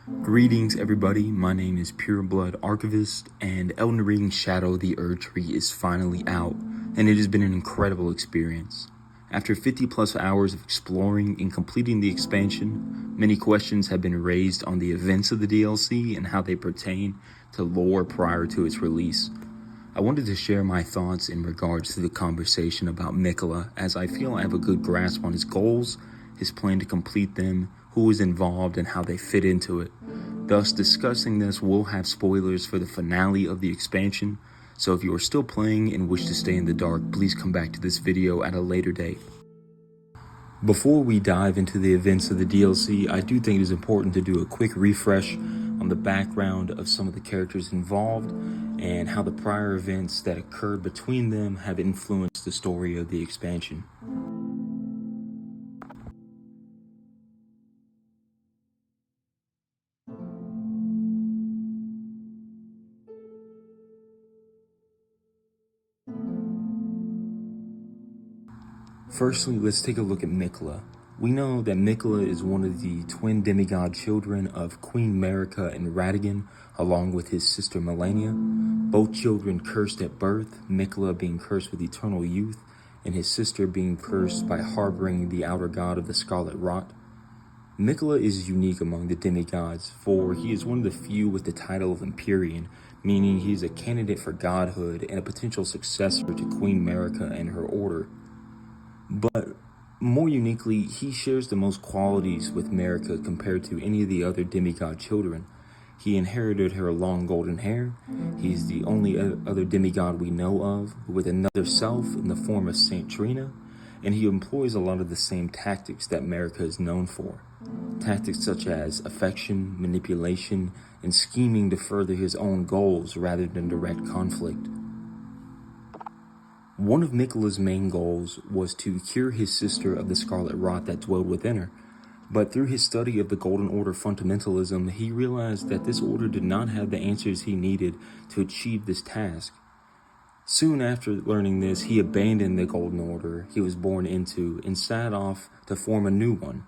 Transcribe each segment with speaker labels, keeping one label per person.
Speaker 1: Greetings everybody, my name is Pureblood Archivist, and Elden Ring Shadow the Erdtree is finally out, and it has been an incredible experience. After 50 plus hours of exploring and completing the expansion, many questions have been raised on the events of the DLC and how they pertain to lore prior to its release. I wanted to share my thoughts in regards to the conversation about Miquella, as I feel I have a good grasp on his goals, his plan to complete them, who is involved, and how they fit into it. Thus, discussing this will have spoilers for the finale of the expansion, so if you are still playing and wish to stay in the dark, please come back to this video at a later date. Before we dive into the events of the DLC, I do think it is important to do a quick refresh on the background of some of the characters involved and how the prior events that occurred between them have influenced the story of the expansion. Firstly, let's take a look at Miquella. We know that Miquella is one of the twin demigod children of Queen Marika and Radhans, along with his sister Melania. Both children cursed at birth, Miquella being cursed with eternal youth, and his sister being cursed by harboring the outer god of the Scarlet Rot. Miquella is unique among the demigods, for he is one of the few with the title of Empyrean, meaning he is a candidate for godhood and a potential successor to Queen Marika and her order. But more uniquely, he shares the most qualities with Marika compared to any of the other demigod children. He inherited her long golden hair. He's the only other demigod we know of with another self in the form of Saint Trina, and he employs a lot of the same tactics that Marika is known for. Tactics such as affection, manipulation, and scheming to further his own goals rather than direct conflict. One of Miquella's main goals was to cure his sister of the Scarlet Rot that dwelled within her, but through his study of the Golden Order fundamentalism, he realized that this order did not have the answers he needed to achieve this task. Soon after learning this, he abandoned the Golden Order he was born into and set off to form a new one,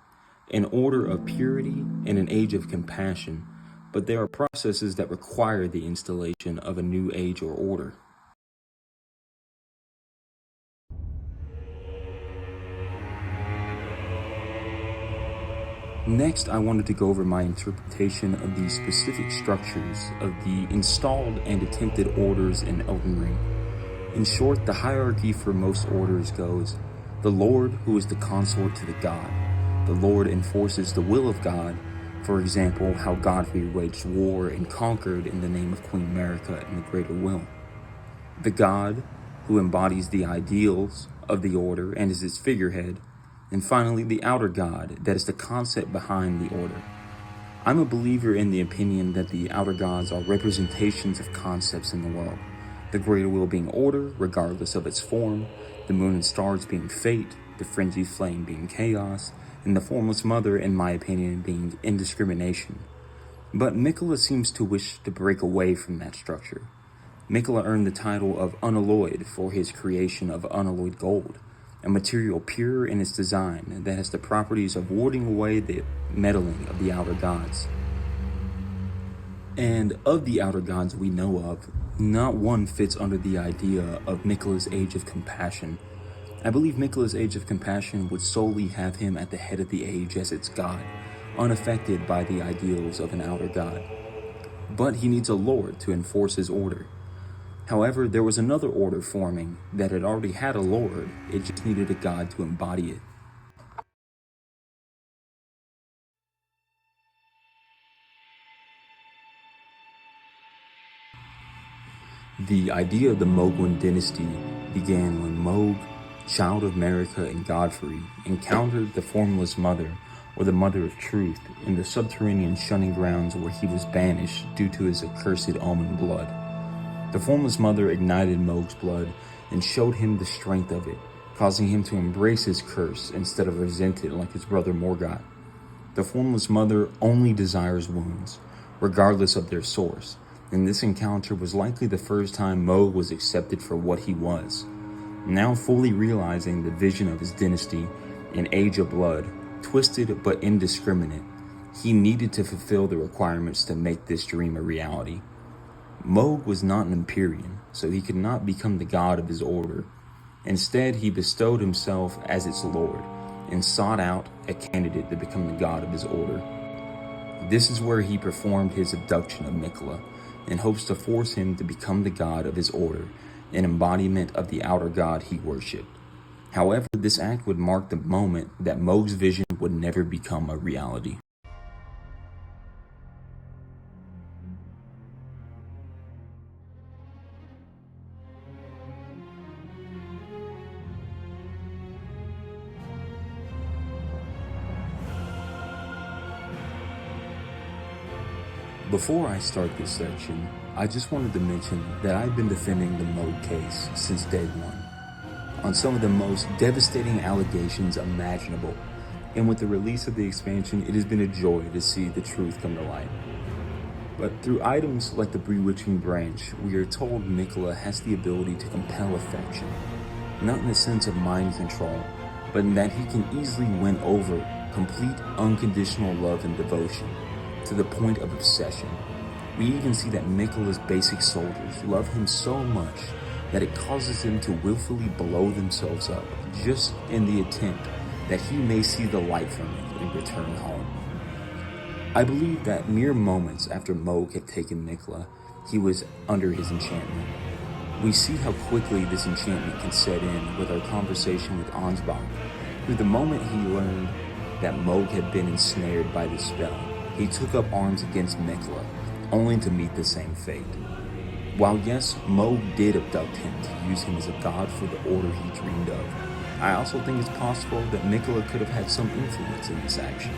Speaker 1: an order of purity and an age of compassion, but there are processes that require the installation of a new age or order. Next, I wanted to go over my interpretation of the specific structures of the installed and attempted orders in Elden Ring. In short, the hierarchy for most orders goes: the Lord, who is the consort to the God. The Lord enforces the will of God, for example, how Godfrey waged war and conquered in the name of Queen Marika and the Greater Will. The God, who embodies the ideals of the order and is its figurehead. And finally, the outer god, that is the concept behind the order. I'm a believer in the opinion that the outer gods are representations of concepts in the world. The greater will being order, regardless of its form, the moon and stars being fate, the frenzied flame being chaos, and the formless mother, in my opinion, being indiscrimination. But Miquella seems to wish to break away from that structure. Miquella earned the title of unalloyed for his creation of unalloyed gold, a material pure in its design that has the properties of warding away the meddling of the outer gods. And of the outer gods we know of, not one fits under the idea of Miquella's Age of Compassion. I believe Miquella's Age of Compassion would solely have him at the head of the age as its god, unaffected by the ideals of an outer god. But he needs a lord to enforce his order. However, there was another order forming that had already had a lord, it just needed a god to embody it. The idea of the Mohg dynasty began when Mohg, child of Marika and Godfrey, encountered the Formless Mother, or the Mother of Truth, in the subterranean shunning grounds where he was banished due to his accursed almond blood. The Formless Mother ignited Mohg's blood and showed him the strength of it, causing him to embrace his curse instead of resent it like his brother Morgoth. The Formless Mother only desires wounds, regardless of their source, and this encounter was likely the first time Mohg was accepted for what he was. Now fully realizing the vision of his dynasty, an age of blood, twisted but indiscriminate, He needed to fulfill the requirements to make this dream a reality. Mohg was not an Empyrean, so he could not become the god of his order. Instead, he bestowed himself as its lord and sought out a candidate to become the god of his order. This is where he performed his abduction of Miquella in hopes to force him to become the god of his order, an embodiment of the outer god he worshipped. However, this act would mark the moment that Mohg's vision would never become a reality. Before I start this section, I just wanted to mention that I've been defending the Mohg case since day one, on some of the most devastating allegations imaginable, and with the release of the expansion, it has been a joy to see the truth come to light. But through items like the Bewitching Branch, we are told Miquella has the ability to compel affection, not in the sense of mind control, but in that he can easily win over complete unconditional love and devotion, to the point of obsession. We even see that Miquella's basic soldiers love him so much that it causes them to willfully blow themselves up, just in the attempt that he may see the light from it and return home. I believe that mere moments after Mohg had taken Miquella, he was under his enchantment. We see how quickly this enchantment can set in with our conversation with Ansbach, who the moment he learned that Mohg had been ensnared by the spell, he took up arms against Miquella, only to meet the same fate. While yes, Mohg did abduct him to use him as a god for the order he dreamed of, I also think it's possible that Miquella could have had some influence in this action.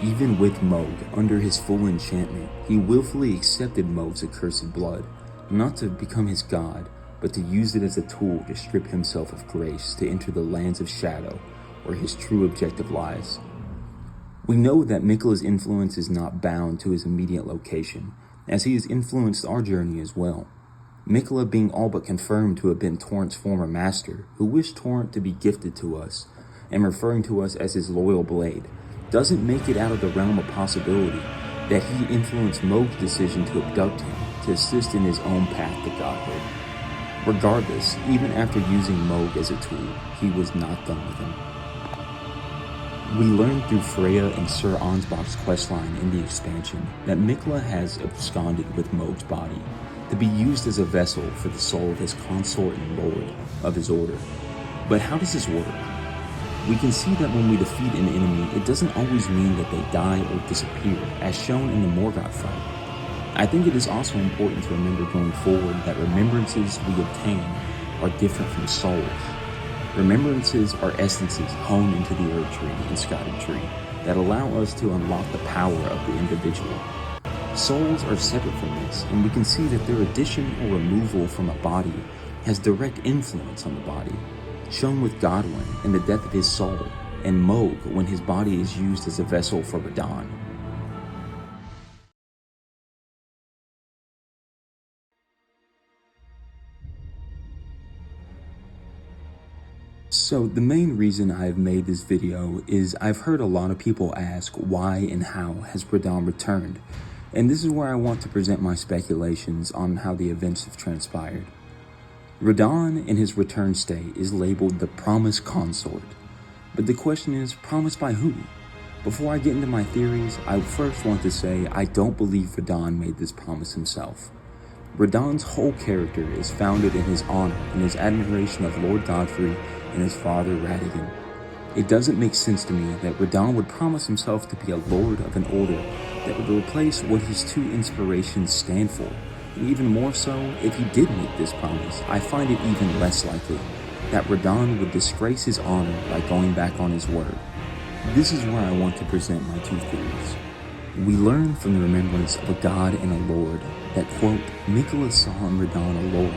Speaker 1: Even with Mohg under his full enchantment, he willfully accepted Mohg's accursed blood, not to become his god, but to use it as a tool to strip himself of grace to enter the lands of shadow, where his true objective lies. We know that Miquella's influence is not bound to his immediate location, as he has influenced our journey as well. Miquella being all but confirmed to have been Torrent's former master, who wished Torrent to be gifted to us, and referring to us as his loyal blade, doesn't make it out of the realm of possibility that he influenced Mohg's decision to abduct him to assist in his own path to godhood. Regardless, even after using Mohg as a tool, he was not done with him. We learned through Freya and Sir Ansbach's questline in the expansion that Miquella has absconded with Mohg's body to be used as a vessel for the soul of his consort and lord of his order. But how does this work? We can see that when we defeat an enemy, it doesn't always mean that they die or disappear, as shown in the Morgoth fight. I think it is also important to remember going forward that remembrances we obtain are different from souls. Remembrances are essences honed into the Erdtree and Scattered Tree that allow us to unlock the power of the individual. Souls are separate from this, and we can see that their addition or removal from a body has direct influence on the body, shown with Godwyn and the death of his soul, and Mohg when his body is used as a vessel for Radhans. So the main reason I've made this video is I've heard a lot of people ask why and how has Radhans returned, and this is where I want to present my speculations on how the events have transpired. Radhans in his return state is labeled the Promised Consort, but the question is, promised by who? Before I get into my theories, I first want to say I don't believe Radhans made this promise himself. Radhans's whole character is founded in his honor and his admiration of Lord Godfrey and his father Radhans. It doesn't make sense to me that Radhans would promise himself to be a lord of an order that would replace what his two inspirations stand for. And even more so, if he did make this promise, I find it even less likely that Radhans would disgrace his honor by going back on his word. This is where I want to present my two theories. We learn from the remembrance of a god and a lord that, quote, Miquella saw in Radhans a lord,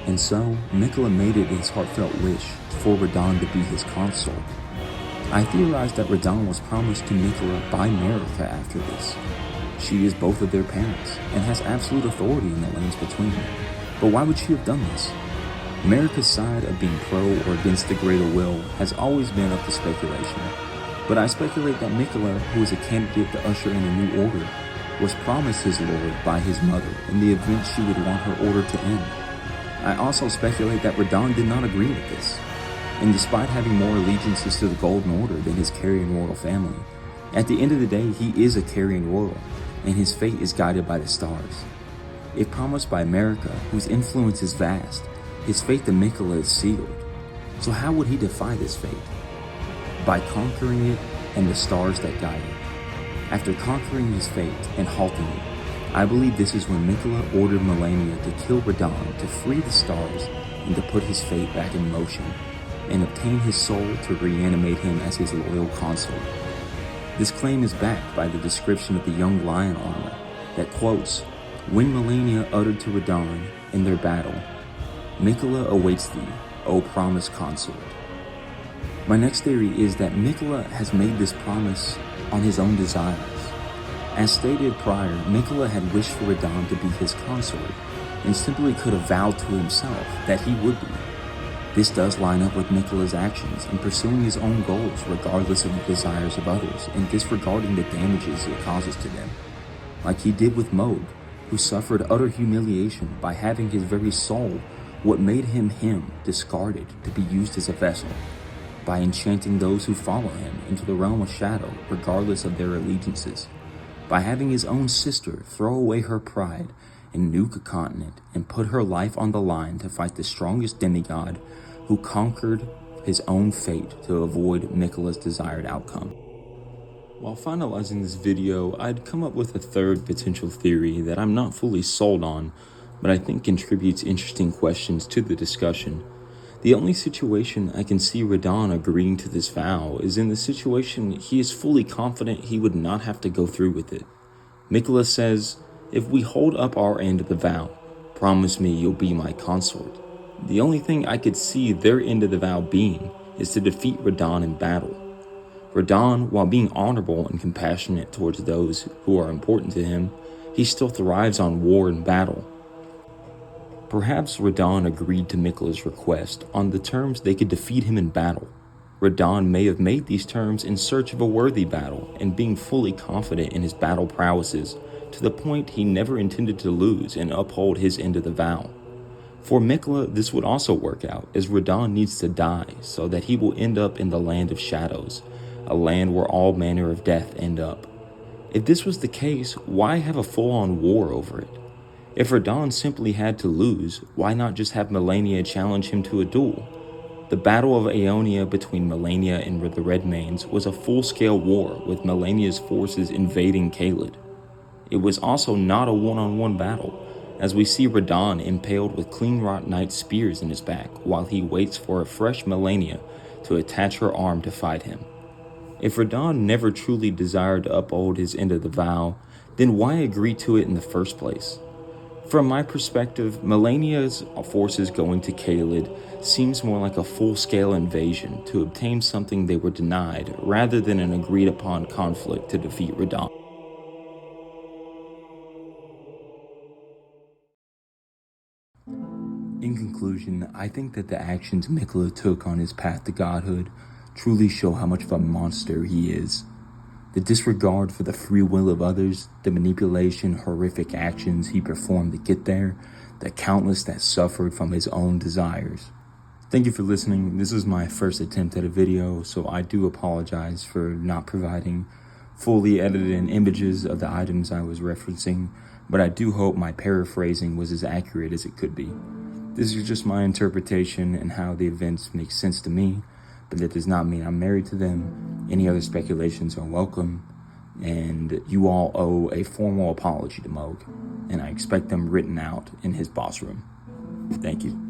Speaker 1: and so Miquella made it his heartfelt wish for Radhans to be his consort. I theorize that Radhans was promised to Miquella by Marika after this. She is both of their parents and has absolute authority in the lands between them. But why would she have done this? Marika's side of being pro or against the greater will has always been up to speculation. But I speculate that Miquella, who is a candidate to usher in a new order, was promised his lord by his mother in the event she would want her order to end. I also speculate that Radhans did not agree with this, and despite having more allegiances to the Golden Order than his Carian royal family, at the end of the day he is a Carian royal, and his fate is guided by the stars. If promised by America, whose influence is vast, his fate to Miquella is sealed. So how would he defy this fate? By conquering it and the stars that guide it. After conquering his fate and halting it, I believe this is when Miquella ordered Malenia to kill Radhans to free the stars and to put his fate back in motion, and obtain his soul to reanimate him as his loyal consort. This claim is backed by the description of the young lion armor that quotes, "When Malenia uttered to Radhans in their battle, Miquella awaits thee, O promised consort." My next theory is that Miquella has made this promise on his own desires. As stated prior, Miquella had wished for Radhans to be his consort, and simply could have vowed to himself that he would be. This does line up with Miquella's actions in pursuing his own goals regardless of the desires of others and disregarding the damages it causes to them, like he did with Mohg, who suffered utter humiliation by having his very soul, what made him discarded to be used as a vessel, by enchanting those who follow him into the realm of shadow regardless of their allegiances, by having his own sister throw away her pride and nuke a continent and put her life on the line to fight the strongest demigod who conquered his own fate to avoid Miquella's desired outcome. While finalizing this video, I'd come up with a third potential theory that I'm not fully sold on, but I think contributes interesting questions to the discussion. The only situation I can see Radhans agreeing to this vow is in the situation he is fully confident he would not have to go through with it. Miquella says, "If we hold up our end of the vow, promise me you'll be my consort." The only thing I could see their end of the vow being is to defeat Radhans in battle. Radhans, while being honorable and compassionate towards those who are important to him, he still thrives on war and battle. Perhaps Radhans agreed to Miquella's request on the terms they could defeat him in battle. Radhans may have made these terms in search of a worthy battle and being fully confident in his battle prowesses, to the point he never intended to lose and uphold his end of the vow. For Miquella, this would also work out, as Radhans needs to die so that he will end up in the land of shadows, a land where all manner of death end up. If this was the case, why have a full-on war over it? If Radhans simply had to lose, why not just have Malenia challenge him to a duel? The Battle of Aeonia between Malenia and the Redmanes was a full-scale war with Malenia's forces invading Caelid. It was also not a one-on-one battle, as we see Radhans impaled with clean-wrought knight spears in his back while he waits for a fresh Malenia to attach her arm to fight him. If Radhans never truly desired to uphold his end of the vow, then why agree to it in the first place? From my perspective, Malenia's forces going to Caelid seems more like a full-scale invasion to obtain something they were denied, rather than an agreed-upon conflict to defeat Radhans. In conclusion, I think that the actions Miquella took on his path to godhood truly show how much of a monster he is. The disregard for the free will of others, the manipulation, horrific actions he performed to get there, the countless that suffered from his own desires. Thank you for listening. This is my first attempt at a video, so I do apologize for not providing fully edited images of the items I was referencing, but I do hope my paraphrasing was as accurate as it could be. This is just my interpretation and how the events make sense to me, but that does not mean I'm married to them. Any other speculations are welcome, and you all owe a formal apology to Mohg, and I expect them written out in his boss room. Thank you.